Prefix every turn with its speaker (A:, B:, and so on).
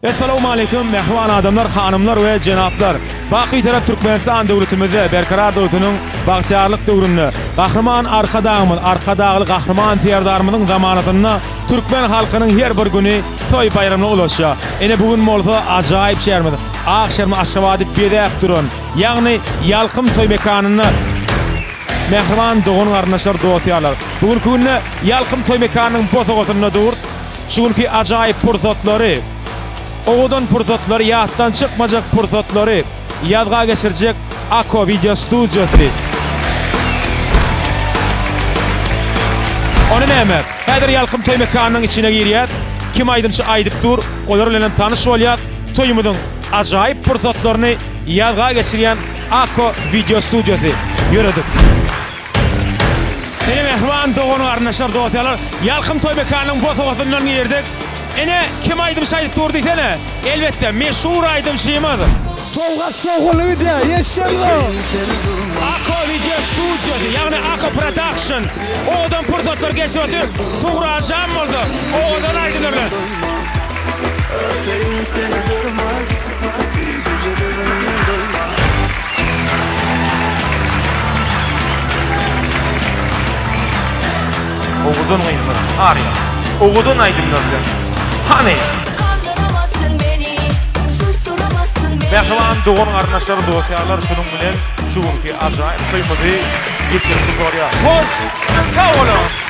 A: Assalamu alaykum mehman adamlar, hanımlar ve cenaplar. Baqi taraf Türkmenistan döwletimizde berkarar döwletiniň bagçarlyk döwründe gahryman arkadagly gahryman fiýerdarymyzyň zamanatyna türkmen halkynyň her bir güni toy bayramyna ulaşýar. Ene bugün molsa ajaýyp şermedi. Akşam Aşgabaty bedäp duran, ýagny ýalkym toy mekanyny mehman doğun garnaşlar doýýarlar. Bugün günne ýalkym toy mekanynyň bosogatyna dur. Çünki ajaýyp pursatlary, oğudan pursatları, yağıttan çıkmayacak pursatları yadga geçirecek Ako Video Stüdyosu. Onu näme? Häzir ýalkym toy mekanynyň içine girýär. Kim aýdymçy aýdyp dur, olar bilen tanyş bolýar. Toýumyzyň ajaýyp pursatlaryny yadga geçirýän Ako Video Stüdyosu. Ýöredik. Meni mehman doğun garnaşlar doýýarlar. Ýalkym toy mekanynyň bosogatyndan girdik. Ene kim aýdymçy aýdyp dur diýsene? Elbetde meşhur aýdymçymyz.
B: Tolga Soğulu'ydu, yaşamlı.
A: Ako Video Studio, yani Ako Production. Oğudan pursatlar geçip ötür, tuğra ajam oldu. Oğudan aydınlar bilen. Oğudan aydınlar, arya. Oğudan aydınlar bilen. Hani? Mehman doğun garnaşlar doýýarlar şunun bilen şu günkü ajaýyp toýmuzy geçirip gorýar. Hoş, sağ olun.